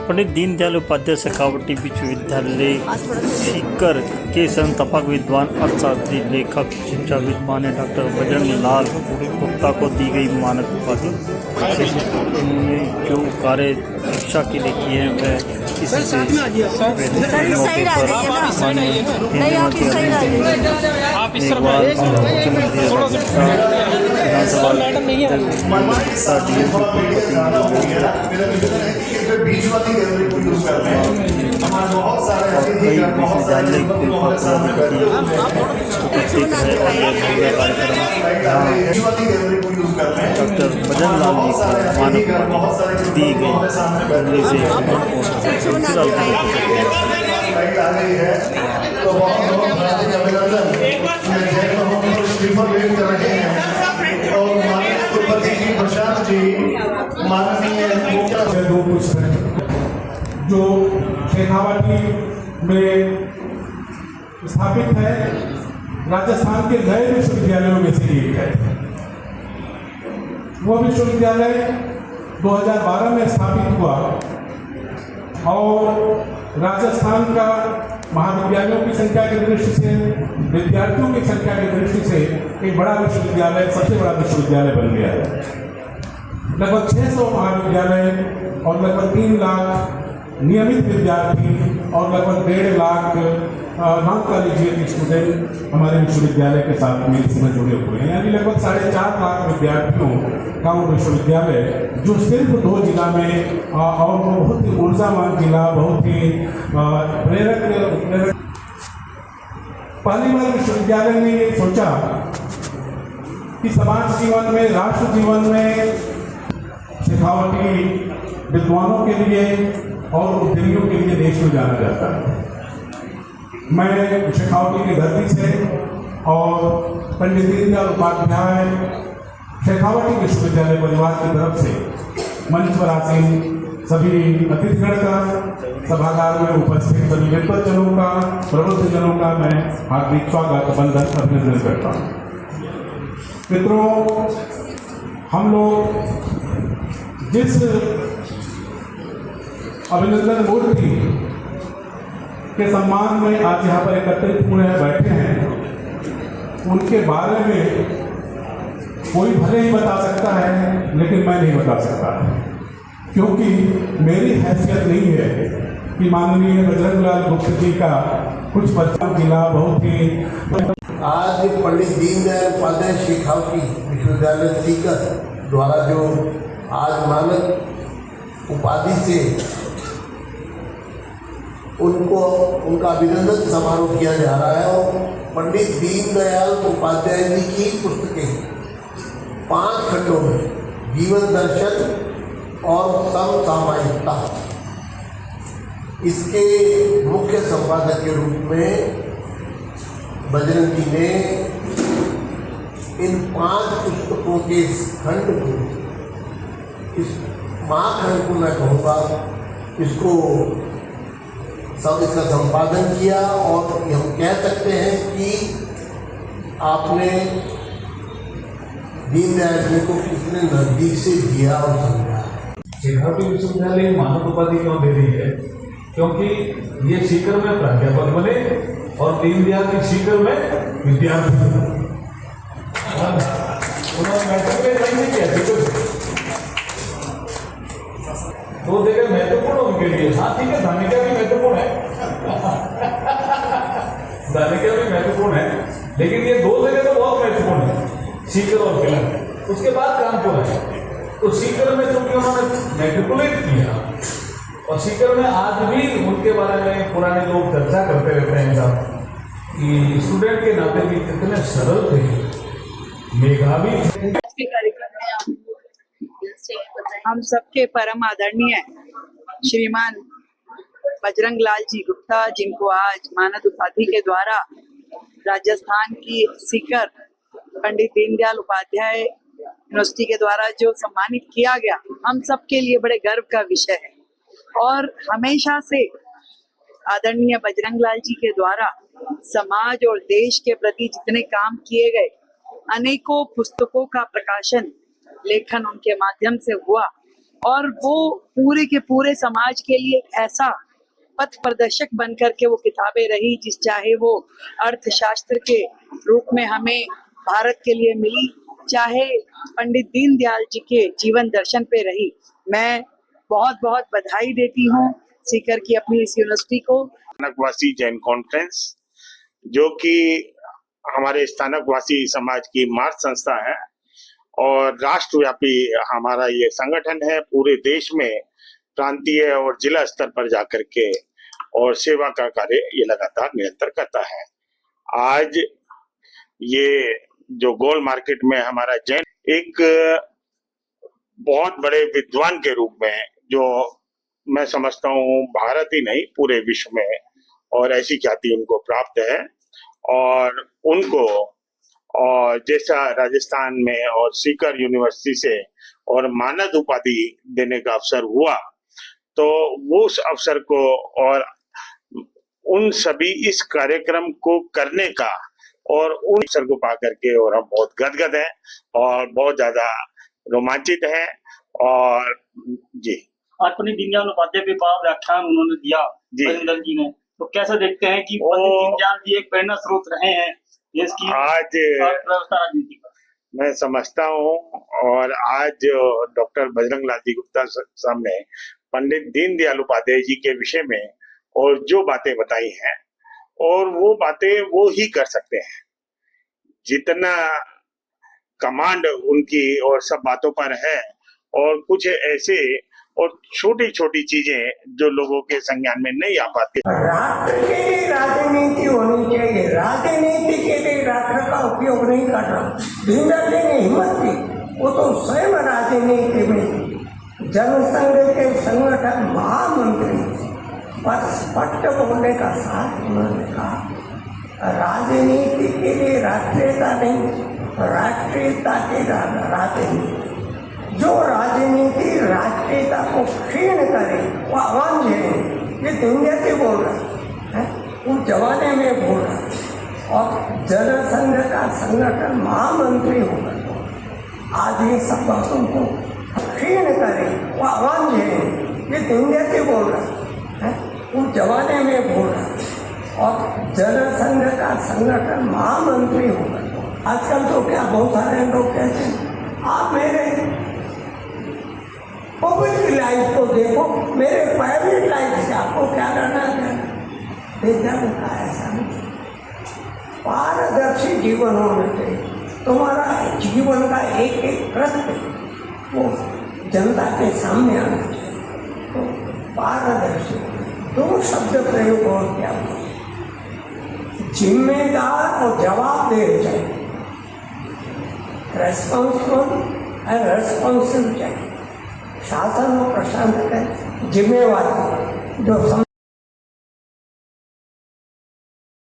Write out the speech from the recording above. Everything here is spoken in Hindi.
पंडित दीनदयाल उपाध्याय शेखावटी विश्वविद्यालय सीकर के संस्थापक विद्वान अर्थशास्त्री लेखक शिक्षाविद माननीय डॉक्टर बजरंग लाल गुप्ता को दी गई मानद उपाधि। उन्होंने जो कार्य शिक्षा के लिए किए हैं वह इससे बीजवादी गैलरी को यूज करते हैं। हमारे बहुत सारे अतिथि विश्वविद्यालय बीजवादी गैलरी को यूज करते हैं। डॉक्टर बजरंग लाल जी को मानद दी गई तो बहुत अभिनंदन कर रहे हैं। और माननीय कुलपति जी प्रशांत जी माननीय दो कुछ जो शेखावटी में स्थापित है, राजस्थान के नए विश्वविद्यालयों में से एक है। वह विश्वविद्यालय 2012 में स्थापित हुआ और राजस्थान का महाविद्यालयों की संख्या की दृष्टि से, विद्यार्थियों की संख्या की दृष्टि से एक बड़ा विश्वविद्यालय, सबसे बड़ा विश्वविद्यालय बन गया है। लगभग 600 महाविद्यालय और लगभग 3 लाख नियमित विद्यार्थी और लगभग 1.5 लाख नॉन कॉलेजिएट स्टूडेंट हमारे विश्वविद्यालय के साथ में इसमें जुड़े हुए हैं। यानी लगभग 4.5 लाख विद्यार्थियों का वो विश्वविद्यालय जो सिर्फ 2 जिला में और वो बहुत ही ऊर्जावान जिला, बहुत ही प्रेरक पहली बार विश्वविद्यालय ने ये सोचा कि समाज जीवन में, राष्ट्र जीवन में शेखावटी विद्वानों के लिए और उद्यमियों के लिए देश में जाना जाता है। मैं शेखावटी की धरती से और पंडित दीनदयाल उपाध्याय शेखावटी विश्वविद्यालय परिवार की तरफ से मंच पर आसीन सभी अतिथिगण का, सभागार में उपस्थित सभी विद्वज्जनों का, प्रबुद्धजनों का मैं हार्दिक स्वागत, वंदन, अभिनंदन करता हूँ। मित्रों, हम लोग जिस अभिनंदन मूर्ति के सम्मान में आज यहाँ पर एकत्रित हुए हैं, बैठे हैं, उनके बारे में कोई भले ही बता सकता है, लेकिन मैं नहीं बता सकता, क्योंकि मेरी हैसियत नहीं है कि माननीय बजरंग लाल गुप्ता जी का कुछ परिचय जिला बहुत ही। आज पंडित दीनदयाल उपाध्याय शेखावटी विश्वविद्यालय सीकर द्वारा जो आज मानद उपाधि से उनका अभिनंदन समारोह किया जा रहा है। और पंडित दीनदयाल उपाध्याय जी की पुस्तकें 5 खंडों में जीवन दर्शन और समसामयिकता, इसके मुख्य संपादक के रूप में बजरंग जी ने इन 5 पुस्तकों के खंड को, इस महाखंड को मैं कहूँगा, इसका संपादन किया। और हम कह सकते हैं कि आपने दीनदयाल जी को कितने नज़दीक से जिया और समझा। शेखावटी विश्वविद्यालय मानद उपाधि क्यों दे रही है? क्योंकि ये सीकर में प्राध्यापक बने और दीनदयाल की सीकर में विद्यार्थी उन्होंने मैट्रिक में नहीं किया, तो जगह महत्वपूर्ण उनके लिए। हाँ ठीक है, धानिका भी महत्वपूर्ण है धानिका भी महत्वपूर्ण है, लेकिन ये 2 जगह तो बहुत महत्वपूर्ण है, सीकर और केलंग। उसके बाद कानपुर है। तो सीकर में चूंकि उन्होंने मैट्रिकुलेट किया, और सीकर में आज भी उनके बारे में पुराने लोग चर्चा करते रहते हैं साहब कि स्टूडेंट के नाते भी कितने सरल थे, मेधावी थे। हम सबके परम आदरणीय श्रीमान बजरंग लाल जी गुप्ता, जिनको आज मानद उपाधि के द्वारा राजस्थान की सीकर पंडित दीनदयाल उपाध्याय यूनिवर्सिटी के द्वारा जो सम्मानित किया गया, हम सबके लिए बड़े गर्व का विषय है। और हमेशा से आदरणीय बजरंग लाल जी के द्वारा समाज और देश के प्रति जितने काम किए गए, अनेकों पुस्तकों का प्रकाशन, लेखन उनके माध्यम से हुआ, और वो पूरे के पूरे समाज के लिए एक ऐसा पथ प्रदर्शक बन करके वो किताबें रही, जिस चाहे वो अर्थशास्त्र के रूप में हमें भारत के लिए मिली, चाहे पंडित दीनदयाल जी के जीवन दर्शन पे रही। मैं बहुत बहुत बधाई देती हूँ सीकर की अपनी इस यूनिवर्सिटी को। स्थानकवासी जैन कॉन्फ्रेंस, जो कि हमारे स्थानकवासी समाज की मार्च संस्था है और राष्ट्रव्यापी हमारा ये संगठन है, पूरे देश में प्रांतीय और जिला स्तर पर जाकर के और सेवा का कार्य ये लगातार निरंतर करता है। आज ये जो गोल मार्केट में हमारा जैन एक बहुत बड़े विद्वान के रूप में, जो मैं समझता हूँ भारत ही नहीं पूरे विश्व में और ऐसी ख्याति उनको प्राप्त है, और उनको और जैसा राजस्थान में और सीकर यूनिवर्सिटी से और मानद उपाधि देने का अवसर हुआ, तो वो उस अवसर को और उन सभी इस कार्यक्रम को करने का और उन अवसर को पा करके और हम बहुत गदगद हैं और बहुत ज्यादा रोमांचित हैं। और जी, आज पंडित दीनदयाल उपाध्याय पे बड़ा व्याख्यान उन्होंने दिया बजरंग जी ने, तो कैसा देखते हैं कि पंडित दीनदयाल जी एक प्रेरणा स्रोत रहे हैं देश की आज अर्थव्यवस्था राजनीति पर? मैं समझता हूँ, और आज डॉक्टर बजरंग लाल जी गुप्ता सामने पंडित दीनदयाल उपाध्याय जी के विषय में और जो बातें बताई हैं, और वो बातें वो ही कर सकते हैं, जितना कमांड उनकी और सब बातों पर है, और कुछ ऐसे और छोटी छोटी चीजें जो लोगों के संज्ञान में नहीं आ पाती। राष्ट्र के लिए राजनीति होनी चाहिए, राजनीति के लिए राष्ट्र का उपयोग नहीं करना। दीनदयाल जी ने हिम्मत की, वो तो स्वयं राजनीति में जनसंघ के संगठन महामंत्री पर स्पष्ट बोलने का साथ उन्होंने कहा, राजनीति के लिए राष्ट्रीयता नहीं, राष्ट्रीयता के राजनीति। जो राजनीति राष्ट्रीयता को क्षीण करे वो अवांछनीय है। ये दीनदयाल जी बोल रहे हैं, उस जमाने में बोल रहे हैं, और जनसंघ का संगठन महामंत्री होकर आज ये सब बातों को क्षीण करे वो अवांछनीय है। ये दीनदयाल जी बोल रहे हैं, उस जमाने में बोल रहे हैं, और जनसंघ का संगठन महामंत्री होकर। आजकल तो क्या बहुत सारे लोग कहते हैं, आप मेरे पब्लिक लाइफ को देखो, मेरे प्राइवेट लाइफ से आपको क्या करना है। दीनदयाल का ऐसा नहीं, पारदर्शी जीवन होना चाहिए। तुम्हारा जीवन का एक एक कृत्य वो जनता के सामने आना चाहिए। तो पारदर्शी दो शब्द प्रयोग और क्या हुआ, जिम्मेदार और जवाबदेह चाहिए, रेस्पॉन्सिबल एंड रेस्पॉन्सिबल चाहिए। शासन और प्रशासन है जिम्मेवार जो